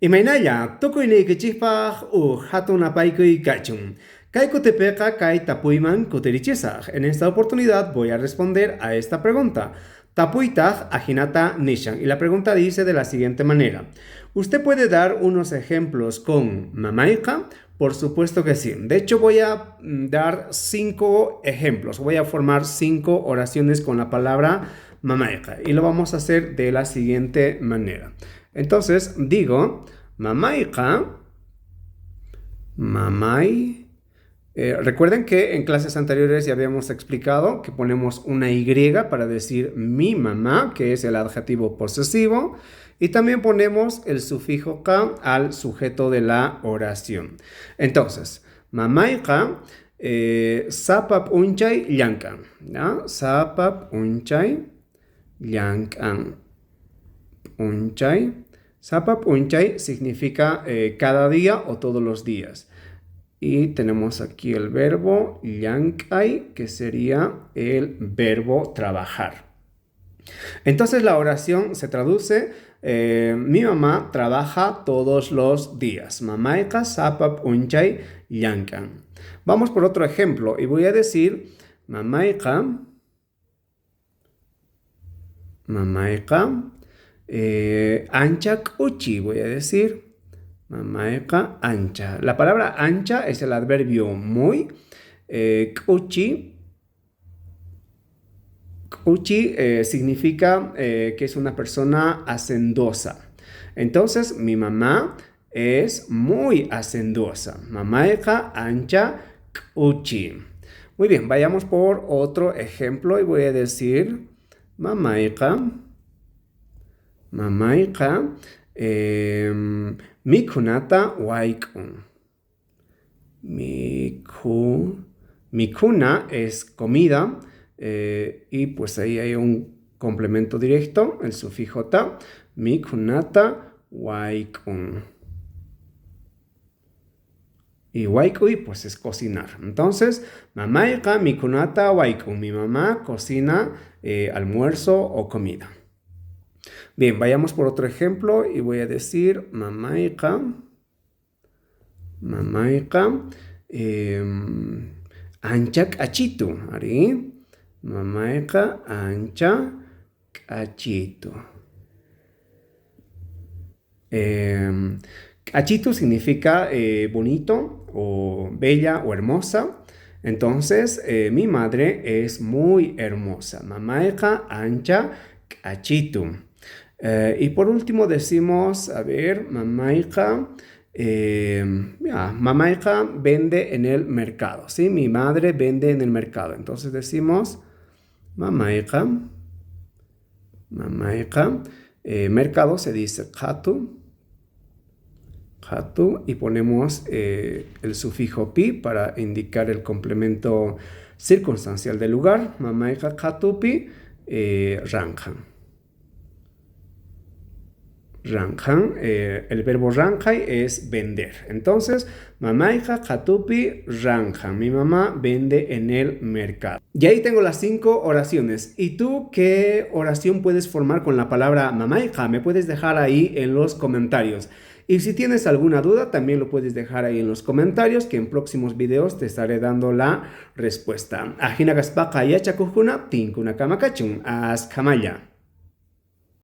Imaynaya, tukuyniykichikpaq hatun apaykuy kachun. Kay kutipiqa kay tapuyman kutirichisaq. En esta oportunidad voy a responder a esta pregunta. Tapuytaj ajinata nishan. Y la pregunta dice de la siguiente manera. ¿Usted puede dar unos ejemplos con mamayqa? Por supuesto que sí. De hecho, voy a dar 5 ejemplos. Voy a formar 5 oraciones con la palabra mamayqa. Y lo vamos a hacer de la siguiente manera. Entonces, digo, mamayqa, mamay. Recuerden que en clases anteriores ya habíamos explicado que ponemos una Y para decir mi mamá, que es el adjetivo posesivo, y también ponemos el sufijo ka al sujeto de la oración. Entonces, mamayqa, sapap unchay llankan, ¿no? Sapap unchay llankan. Unchay. Sapap unchay significa cada día o todos los días. Y tenemos aquí el verbo llankay, que sería el verbo trabajar. Entonces la oración se traduce, mi mamá trabaja todos los días. Mamayqa sapap unchay llankan. Vamos por otro ejemplo y voy a decir mamayqa, ancha k'uchi, voy a decir. Mamayqa ancha. La palabra ancha es el adverbio muy. K'uchi significa que es una persona hacendosa. Entonces, mi mamá es muy hacendosa. Mamayqa ancha k'uchi. Muy bien, vayamos por otro ejemplo y voy a decir mamayqa mikunata wayk'un. Mikuna es comida y pues ahí hay un complemento directo, el sufijo ta. Mikunata wayk'un. Y wayk'uy pues es cocinar. Entonces, mamayqa mikunata wayk'un. Mi mamá cocina almuerzo o comida. Bien, vayamos por otro ejemplo y voy a decir mamayqa ancha k'achitu. Ari. Mamayqa ancha k'achitu. K'achitu significa bonito o bella o hermosa. Entonces, mi madre es muy hermosa. Mamayqa ancha k'achitu. Y por último decimos, a ver, mamayqa vende en el mercado, ¿sí? Mi madre vende en el mercado. Entonces decimos mamayqa, mercado se dice qhatu, y ponemos el sufijo pi para indicar el complemento circunstancial del lugar. Mamayqa qhatupi ranjan. Ranjan, el verbo ranjay es vender. Entonces, mamayqa qhatupi ranjan. Mi mamá vende en el mercado. Y ahí tengo las 5 oraciones. ¿Y tú qué oración puedes formar con la palabra mamayqa? Me puedes dejar ahí en los comentarios. Y si tienes alguna duda, también lo puedes dejar ahí en los comentarios, que en próximos videos te estaré dando la respuesta. Ajina gaspaqa yachakujuna tinkuna kamakachun. Askamaya.